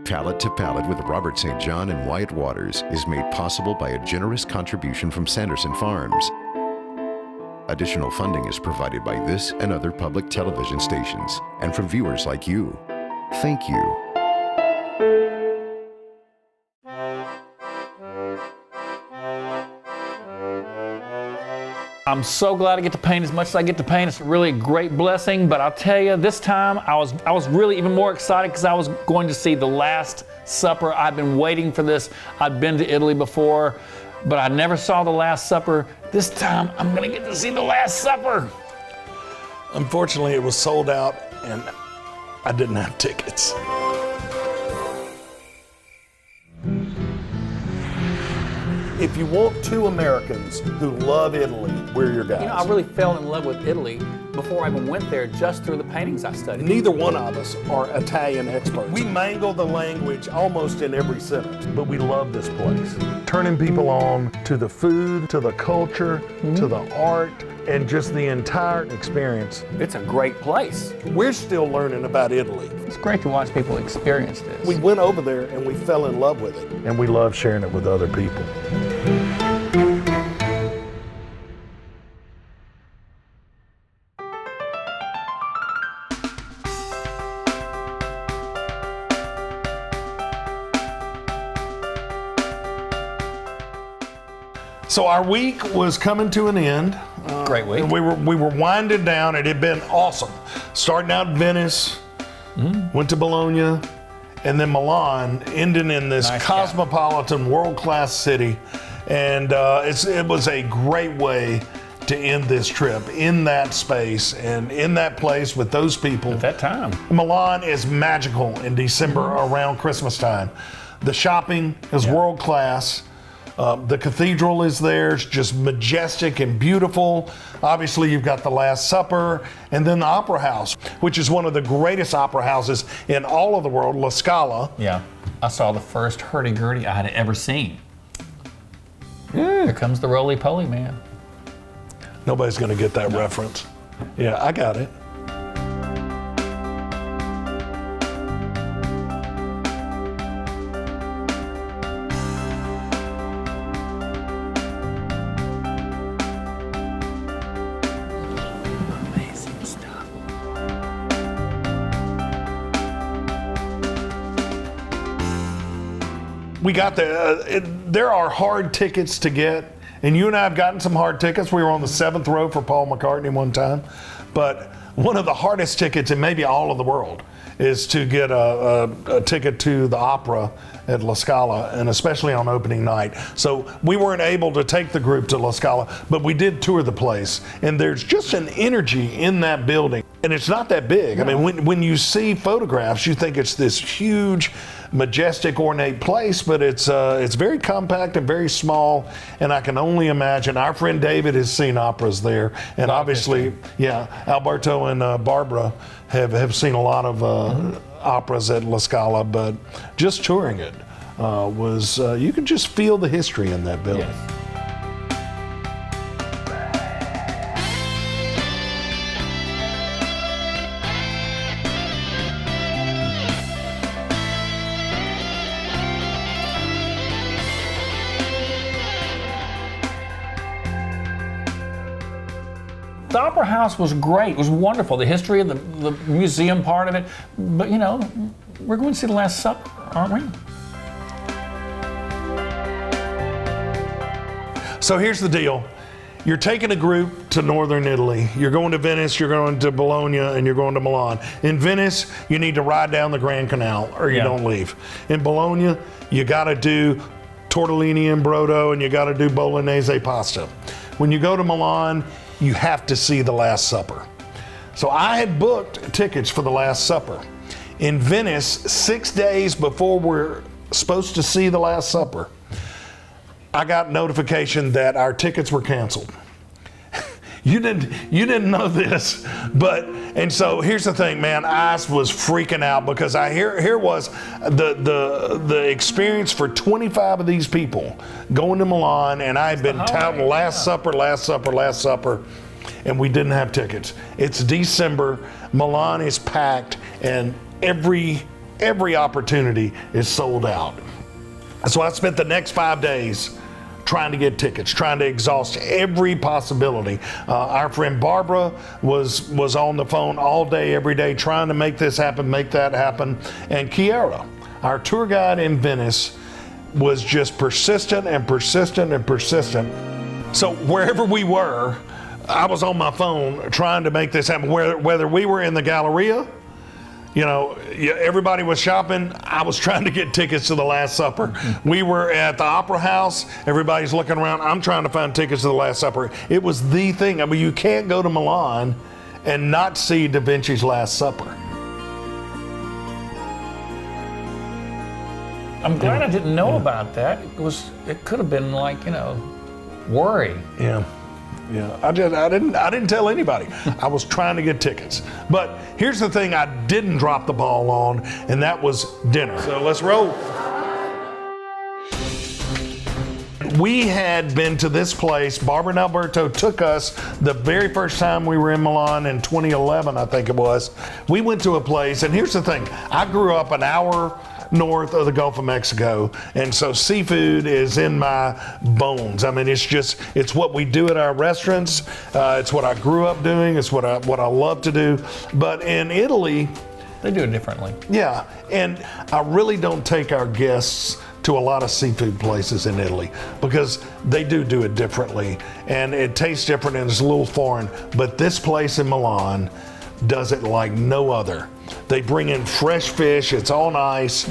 Palate to Palate with Robert St. John and Wyatt Waters is made possible by a generous contribution from Sanderson Farms. Additional funding is provided by this and other public television stations and from viewers like you. Thank you. I'm so glad I get to paint as much as I get to paint. It's really a great blessing, but I'll tell you, this time I was really even more excited because I was going to see The Last Supper. I've been waiting for this. I'd been to Italy before, but I never saw The Last Supper. This time I'm gonna get to see The Last Supper. Unfortunately, it was sold out and I didn't have tickets. If you want two Americans who love Italy, we're your guys. You know, I really fell in love with Italy before I even went there just through the paintings I studied. Neither one of us are Italian experts. We mangle the language almost in every sentence, but we love this place. Turning people on to the food, to the culture, to the art, and just the entire experience. It's a great place. We're still learning about Italy. It's great to watch people experience this. We went over there and we fell in love with it. And we love sharing it with other people. So our week was coming to an end. Great week. And we were winding down. It had been awesome. Starting out in Venice, went to Bologna, and then Milan, ending in this cosmopolitan, world-class city. And it was a great way to end this trip in that space and in that place with those people. At that time. Milan is magical in December around Christmas time. The shopping is world-class. The cathedral is there, it's just majestic and beautiful. Obviously, you've got the Last Supper, and then the Opera House, which is one of the greatest opera houses in all of the world, La Scala. Yeah, I saw the first hurdy-gurdy I had ever seen. Here comes the roly-poly man. Nobody's gonna get that reference. Yeah, I got it. We got there are hard tickets to get, and you and I have gotten some hard tickets. We were on the 7th row for Paul McCartney one time, but one of the hardest tickets in maybe all of the world is to get a ticket to the opera at La Scala, and especially on opening night. So we weren't able to take the group to La Scala, but we did tour the place, and there's just an energy in that building. And it's not that big. I mean, when you see photographs, you think it's this huge, majestic, ornate place, but it's very compact and very small. And I can only imagine, our friend David has seen operas there. And obviously, Alberto and Barbara have seen a lot of operas at La Scala, but just touring it was, you could just feel the history in that building. Yes. The Opera House was great. It was wonderful. The history of the museum part of it. But, you know, we're going to see The Last Supper, aren't we? So here's the deal. You're taking a group to northern Italy. You're going to Venice, you're going to Bologna, and you're going to Milan. In Venice, you need to ride down the Grand Canal or you don't leave. In Bologna, you got to do tortellini and brodo, and you got to do bolognese pasta. When you go to Milan, you have to see The Last Supper. So I had booked tickets for The Last Supper. In Venice, 6 days before we're supposed to see The Last Supper, I got notification that our tickets were canceled. You didn't know this, and so here's the thing, man. I was freaking out because here was the experience for 25 of these people going to Milan, and I had been touting Last Supper, and we didn't have tickets. It's December, Milan is packed, and every every opportunity is sold out. So I spent the next 5 days trying to get tickets, trying to exhaust every possibility. Our friend Barbara was on the phone all day, every day, trying to make this happen, make that happen. And Kiara, our tour guide in Venice, was just persistent and persistent and persistent. So wherever we were, I was on my phone trying to make this happen. Whether we were in the Galleria, everybody was shopping, I was trying to get tickets to the Last Supper. We were at the Opera House, everybody's looking around, I'm trying to find tickets to the Last Supper. It was the thing. I mean, you can't go to Milan and not see Da Vinci's Last Supper. I'm glad I didn't know about that. It could have been like, worry. Yeah. I didn't tell anybody. I was trying to get tickets. But here's the thing I didn't drop the ball on, and that was dinner. So let's roll. We had been to this place. Barbara and Alberto took us the very first time we were in Milan in 2011, I think it was. We went to a place, and here's the thing. I grew up an hour north of the Gulf of Mexico, and so seafood is in my bones. I mean, it's what we do at our restaurants. It's what I grew up doing. It's what I love to do. But in Italy, they do it differently. Yeah, and I really don't take our guests to a lot of seafood places in Italy because they do it differently, and it tastes different and it's a little foreign. But this place in Milan does it like no other. They bring in fresh fish, it's on ice,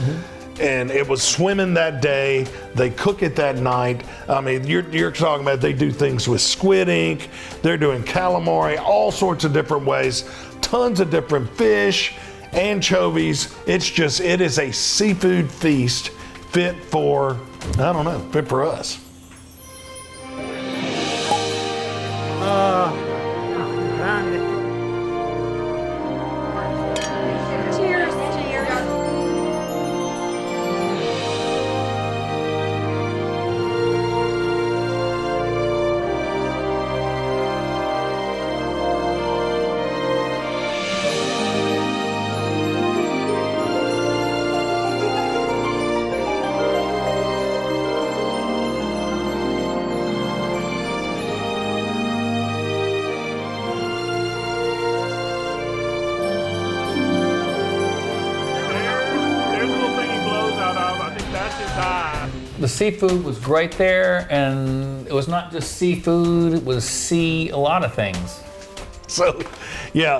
and it was swimming that day. They cook it that night. I mean, you're talking about they do things with squid ink, they're doing calamari, all sorts of different ways, tons of different fish, anchovies. It is a seafood feast fit for us. The seafood was great there, and it was not just seafood, it was a lot of things. So, yeah,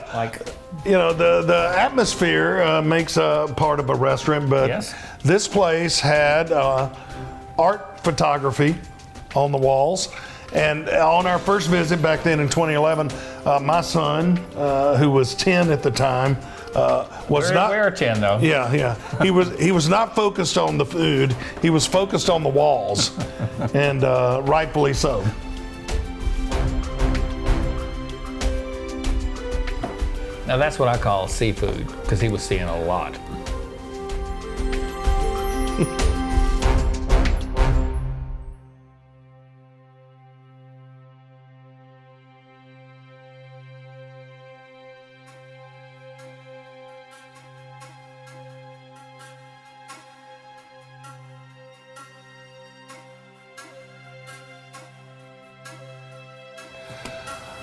the atmosphere makes a part of a restaurant, but yes. This place had art photography on the walls. And on our first visit back then in 2011, my son, who was 10 at the time, was not. We're 10 though. Yeah. He was not focused on the food. He was focused on the walls, and rightfully so. Now that's what I call seafood, because he was seeing a lot.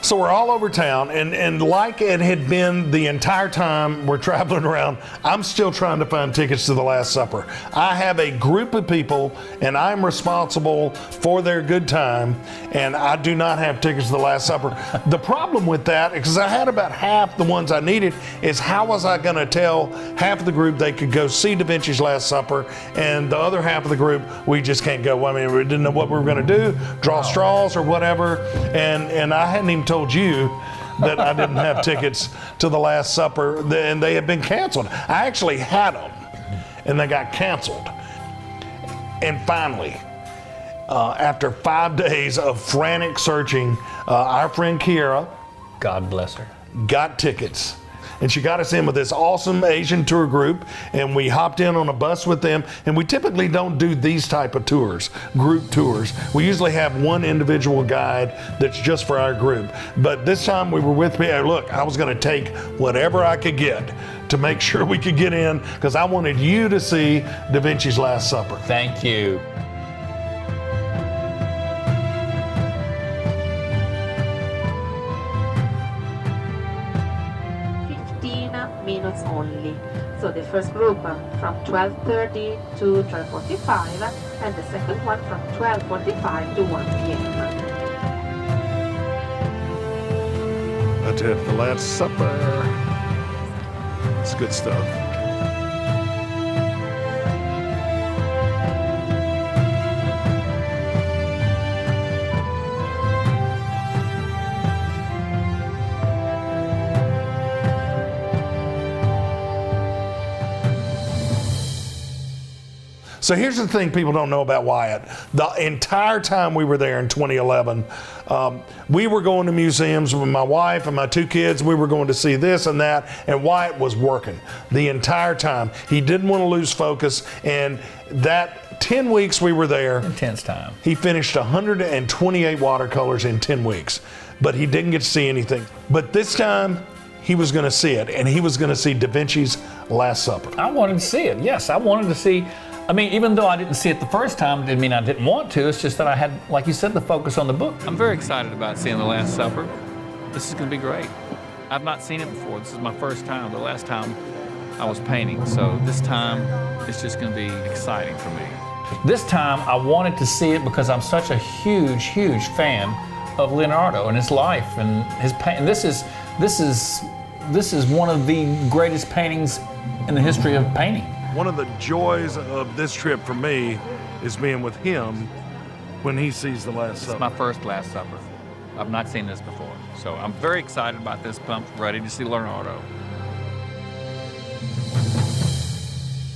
So we're all over town, and like it had been the entire time we're traveling around, I'm still trying to find tickets to the Last Supper. I have a group of people, and I'm responsible for their good time, and I do not have tickets to the Last Supper. The problem with that, because I had about half the ones I needed, is how was I going to tell half of the group they could go see Da Vinci's Last Supper, and the other half of the group, we just can't go. I mean, we didn't know what we were going to do, draw straws or whatever, and I hadn't even told you that I didn't have tickets to the Last Supper, and they had been canceled. I actually had them, and they got canceled. And finally, after 5 days of frantic searching, our friend Kiara, God bless her, got tickets. And she got us in with this awesome Asian tour group, and we hopped in on a bus with them. And we typically don't do these type of tours, group tours. We usually have one individual guide that's just for our group. But this time we were with me. Look, I was going to take whatever I could get to make sure we could get in, because I wanted you to see Da Vinci's Last Supper. Thank you. Minutes only. So the first group from 12:30 to 12:45, and the second one from 12:45 to 1 p.m. That's it, the Last Supper. It's good stuff. So here's the thing people don't know about Wyatt. The entire time we were there in 2011, we were going to museums with my wife and my two kids. We were going to see this and that, and Wyatt was working the entire time. He didn't want to lose focus, and that 10 weeks we were there, Intense time. he finished 128 watercolors in 10 weeks, but he didn't get to see anything. But this time, he was going to see it, and he was going to see Da Vinci's Last Supper. I wanted to see it. Yes, I wanted to see. I mean, even though I didn't see it the first time, didn't mean I didn't want to. It's just that I had, like you said, the focus on the book. I'm very excited about seeing The Last Supper. This is going to be great. I've not seen it before. This is my first time. The last time I was painting, so this time it's just going to be exciting for me. This time I wanted to see it because I'm such a huge, huge fan of Leonardo and his life and his paint. And this is one of the greatest paintings in the history of painting. One of the joys of this trip for me is being with him when he sees The Last Supper. It's my first Last Supper. I've not seen this before, so I'm very excited about this, pumped, ready to see Leonardo.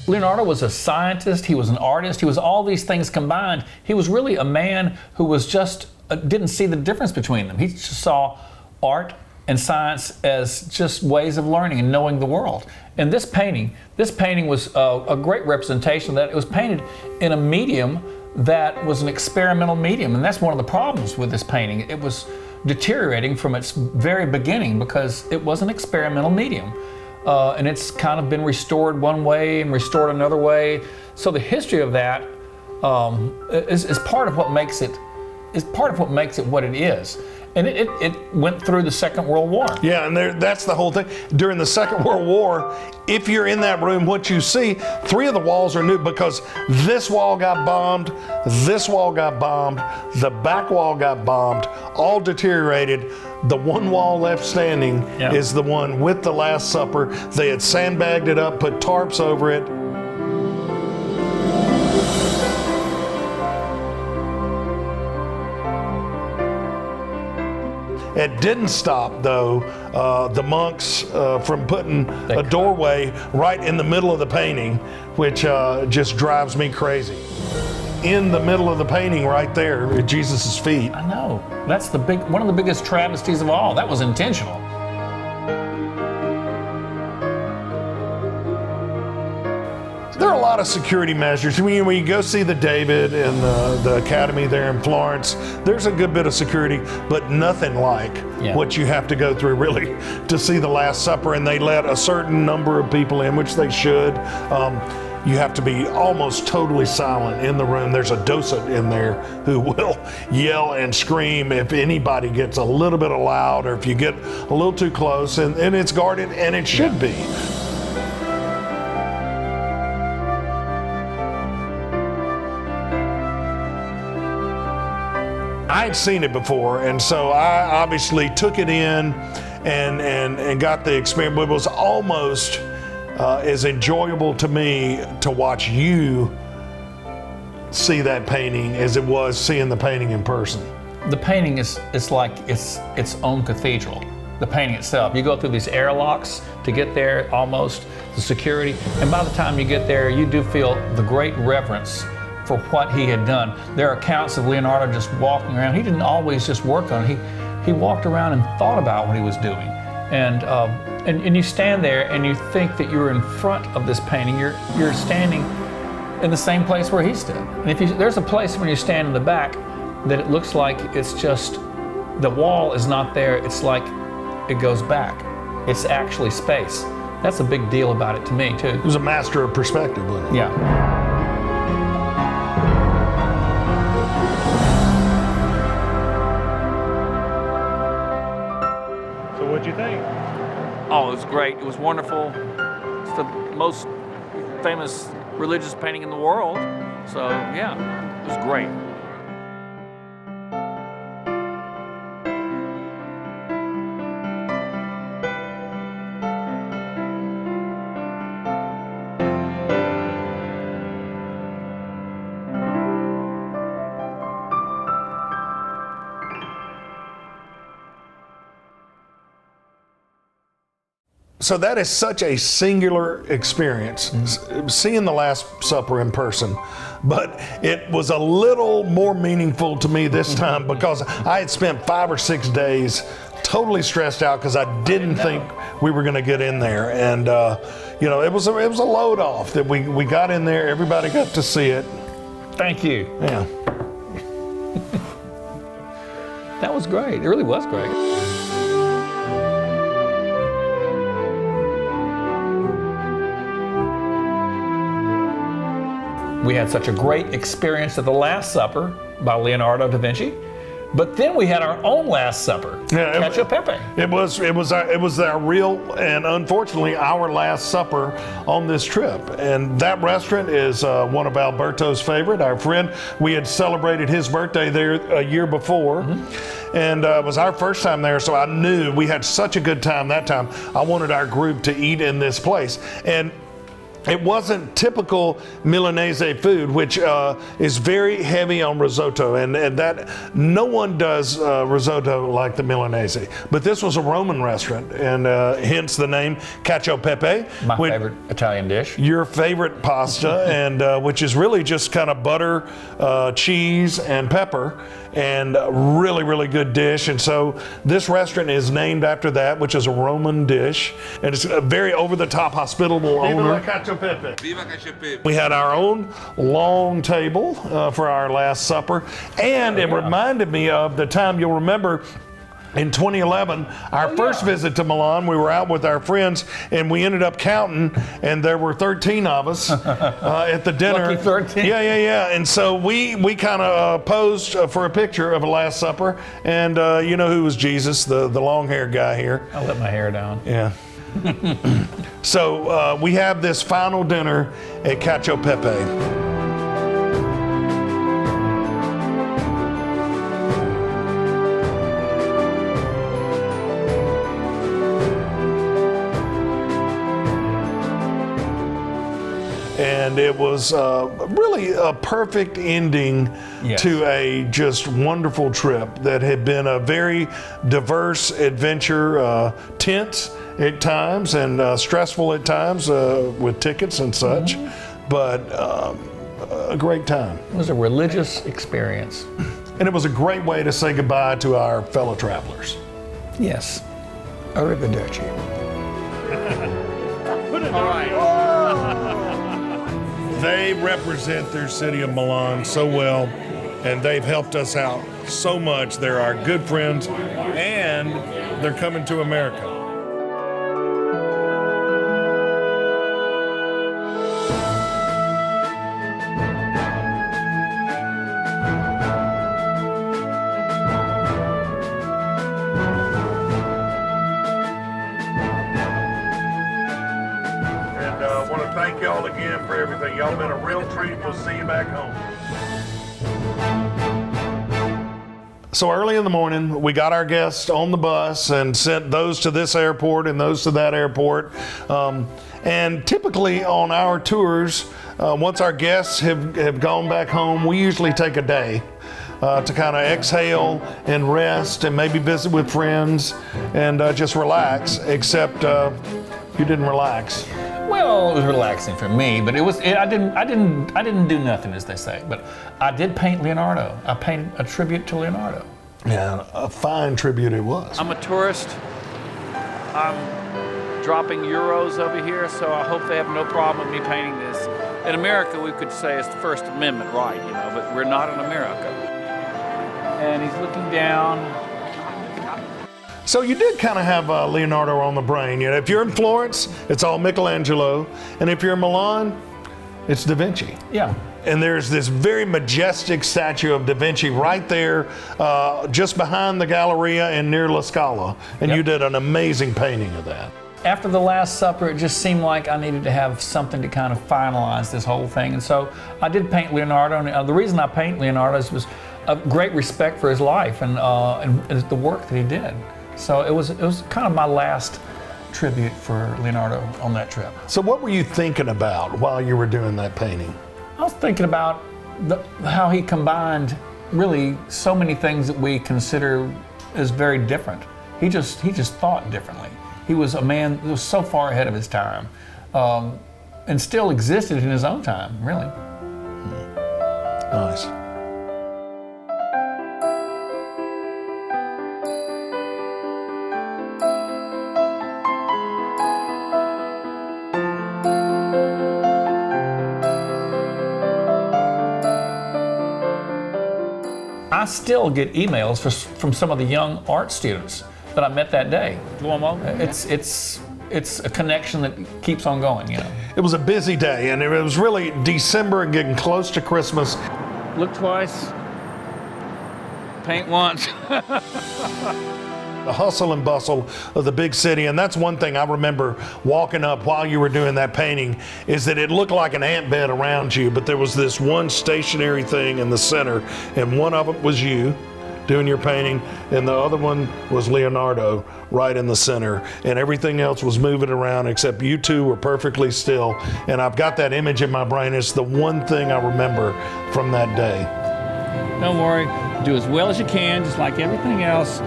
Leonardo was a scientist, he was an artist, he was all these things combined. He was really a man who was just, didn't see the difference between them. He just saw art and science as just ways of learning and knowing the world. And this painting was a great representation of that. It was painted in a medium that was an experimental medium, and that's one of the problems with this painting. It was deteriorating from its very beginning because it was an experimental medium. And it's kind of been restored one way and restored another way. So the history of that is part of what makes it what it is. And it went through the Second World War. Yeah, and that's the whole thing. During the Second World War, if you're in that room, what you see, 3 of the walls are new because this wall got bombed, this wall got bombed, the back wall got bombed, all deteriorated. The one wall left standing is the one with The Last Supper. They had sandbagged it up, put tarps over it. It didn't stop, though, the monks from putting a doorway right in the middle of the painting, which just drives me crazy. In the middle of the painting right there at Jesus' feet. I know. That's one of the biggest travesties of all. That was intentional. There are a lot of security measures. When you go see the David and the Academy there in Florence, there's a good bit of security, but nothing like what you have to go through really to see The Last Supper, and they let a certain number of people in, which they should. You have to be almost totally silent in the room. There's a docent in there who will yell and scream if anybody gets a little bit loud or if you get a little too close, and it's guarded, and it should be. I had seen it before, and so I obviously took it in and got the experience. But it was almost as enjoyable to me to watch you see that painting as it was seeing the painting in person. The painting is like its own cathedral. The painting itself. You go through these airlocks to get there, almost the security, and by the time you get there, you do feel the great reverence for what he had done. There are accounts of Leonardo just walking around. He didn't always just work on it. He walked around and thought about what he was doing. And and you stand there and you think that you're in front of this painting. You're standing in the same place where he stood. And if there's a place when you stand in the back that it looks like it's just, the wall is not there, it's like it goes back. It's actually space. That's a big deal about it to me too. He was a master of perspective, wasn't he? Yeah. So what'd you think? Oh, it was great. It was wonderful. It's the most famous religious painting in the world. So yeah, it was great. So that is such a singular experience, seeing the Last Supper in person. But it was a little more meaningful to me this time because I had spent 5 or 6 days totally stressed out because I didn't think we were going to get in there. And, you know, it was a load off that we got in there. Everybody got to see it. Thank you. Yeah. That was great. It really was great. We had such a great experience at the Last Supper by Leonardo da Vinci, but then we had our own Last Supper, Cacio Pepe. It was our real and unfortunately our Last Supper on this trip, and that restaurant is one of Alberto's favorite. Our friend, we had celebrated his birthday there a year before, and it was our first time there, so I knew we had such a good time that time. I wanted our group to eat in this place, and it wasn't typical Milanese food, which is very heavy on risotto, and that no one does risotto like the Milanese. But this was a Roman restaurant, and hence the name Cacio Pepe. My favorite Italian dish. Your favorite pasta, and which is really just kind of butter, cheese, and pepper, and really, really good dish. And so this restaurant is named after that, which is a Roman dish, and it's a very over-the-top, hospitable owner. Viva Cacio Pepe. We had our own long table for our Last Supper, and it reminded me of the time, you'll remember, in 2011, our first visit to Milan. We were out with our friends, and we ended up counting, and there were 13 of us at the dinner. Lucky 13. Yeah. And so we kind of posed for a picture of a Last Supper, and you know who was Jesus, the long-haired guy here. I let my hair down. Yeah. So we have this final dinner at Cacio Pepe. And it was really a perfect ending to a just wonderful trip that had been a very diverse adventure, tense at times and stressful at times with tickets and such, but a great time. It was a religious experience. And it was a great way to say goodbye to our fellow travelers. Yes. Arrivederci. All right. They represent their city of Milan so well, and they've helped us out so much. They're our good friends, and they're coming to America. I want to thank y'all again for everything. Y'all been a real treat. We'll see you back home. So early in the morning, we got our guests on the bus and sent those to this airport and those to that airport. And typically on our tours, once our guests have gone back home, we usually take a day to kind of exhale and rest and maybe visit with friends and just relax, except you didn't relax. Well, it was relaxing for me, but I didn't do nothing, as they say. But I did paint Leonardo. I painted a tribute to Leonardo. Yeah, a fine tribute it was. I'm a tourist. I'm dropping euros over here, so I hope they have no problem with me painting this. In America, we could say it's the First Amendment right, you know, but we're not in America. And he's looking down. So you did kind of have Leonardo on the brain. You know, if you're in Florence, it's all Michelangelo, and if you're in Milan, it's Da Vinci. Yeah. And there's this very majestic statue of Da Vinci right there, just behind the Galleria and near La Scala. And Yep. you did an amazing painting of that. After the Last Supper, it just seemed like I needed to have something to kind of finalize this whole thing. And so I did paint Leonardo. And the reason I paint Leonardo was a great respect for his life and the work that he did. So it was kind of my last tribute for Leonardo on that trip. So what were you thinking about while you were doing that painting? I was thinking about how he combined really so many things that we consider as very different. He just thought differently. He was a man that was so far ahead of his time, and still existed in his own time, really. Nice. I still get emails from some of the young art students that I met that day. Duomo? It's a connection that keeps on going, you know. It was a busy day, and it was really December and getting close to Christmas. Look twice, paint once. The hustle and bustle of the big city, and that's one thing I remember walking up while you were doing that painting, is that it looked like an antbed around you, but there was this one stationary thing in the center, and one of it was you doing your painting, and the other one was Leonardo right in the center, and everything else was moving around except you two were perfectly still. And I've got that image in my brain. It's the one thing I remember from that day. Don't worry, do as well as you can, just like everything else,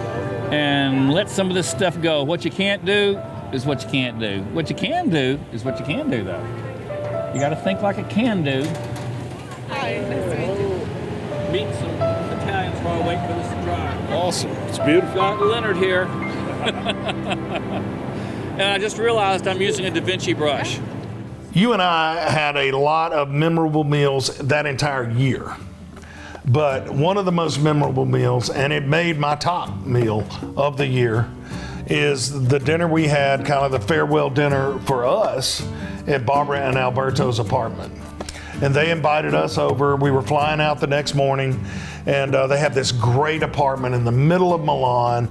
and let some of this stuff go. What you can't do is what you can't do. What you can do is what you can do, though. You got to think like a can do. Hi, nice to meet you. Meet some Italians while I wait for this to dry. Awesome. It's beautiful. Got Leonard here. And I just realized I'm using a Da Vinci brush. You and I had a lot of memorable meals that entire year. But one of the most memorable meals, and it made my top meal of the year, is the dinner we had, kind of the farewell dinner for us at Barbara and Alberto's apartment. And they invited us over. We were flying out the next morning, and they have this great apartment in the middle of Milan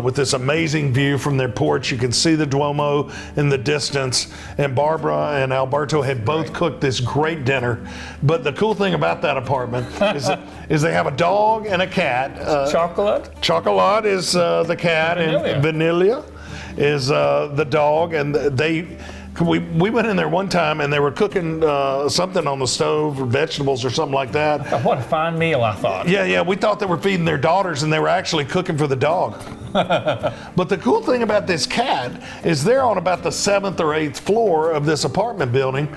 with this amazing view from their porch. You can see the Duomo in the distance. And Barbara and Alberto had both cooked this great dinner. But the cool thing about that apartment is they have a dog and a cat. Chocolate? Chocolate is the cat, and Vanilla is the dog. And we went in there one time, and they were cooking something on the stove, or vegetables or something like that. What a fine meal, I thought. Yeah, we thought they were feeding their daughters, and they were actually cooking for the dog. But the cool thing about this cat is they're on about the 7th or 8th floor of this apartment building,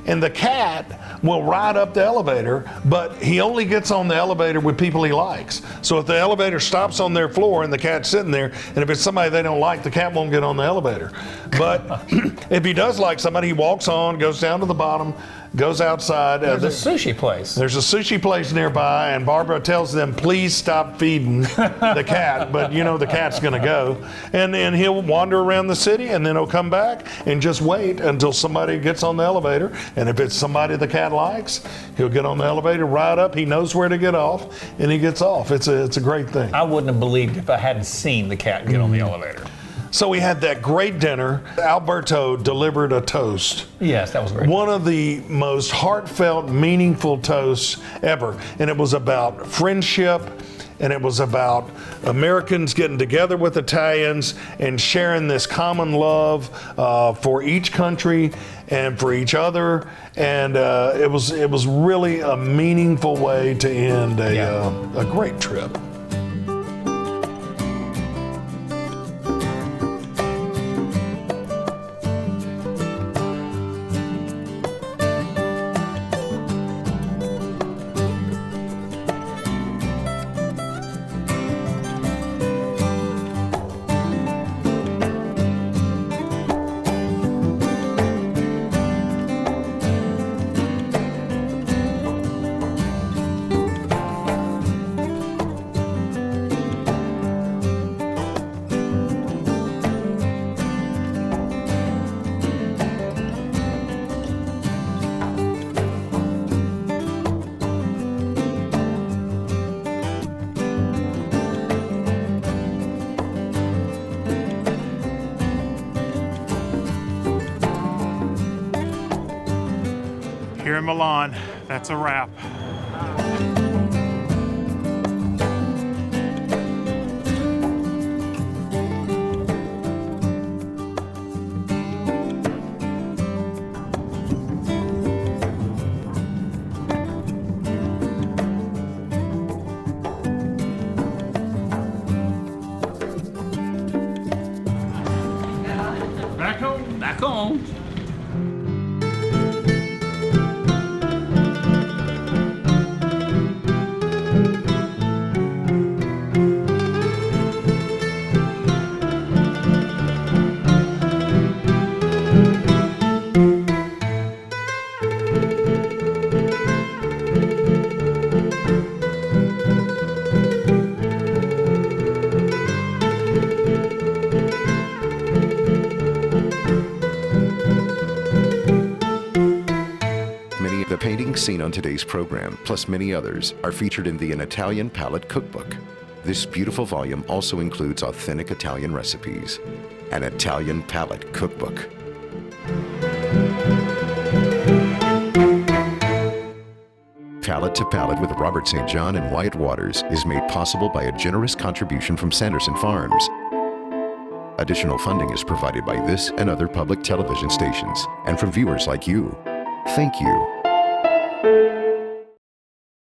and the cat will ride up the elevator, but he only gets on the elevator with people he likes. So if the elevator stops on their floor and the cat's sitting there, and if it's somebody they don't like, the cat won't get on the elevator. But if he does like somebody, he walks on, goes down to the bottom, goes outside. There's a sushi place. There's a sushi place nearby, and Barbara tells them, please stop feeding the cat, but you know the cat's gonna go. And then he'll wander around the city, and then he'll come back and just wait until somebody gets on the elevator. And if it's somebody the cat likes, he'll get on the elevator, ride up, he knows where to get off, and he gets off. It's a great thing. I wouldn't have believed if I hadn't seen the cat get on the elevator. So we had that great dinner. Alberto delivered a toast. Yes, that was great. One of the most heartfelt, meaningful toasts ever. And it was about friendship, and it was about Americans getting together with Italians and sharing this common love for each country and for each other. And it was really a meaningful way to end a great trip. here in Milan. That's a wrap. Back home. Back home. Many of the paintings seen on today's program, plus many others, are featured in the An Italian Palate cookbook. This beautiful volume also includes authentic Italian recipes. An Italian Palate cookbook. Palate to Palate with Robert St. John and Wyatt Waters is made possible by a generous contribution from Sanderson Farms. Additional funding is provided by this and other public television stations and from viewers like you. Thank you.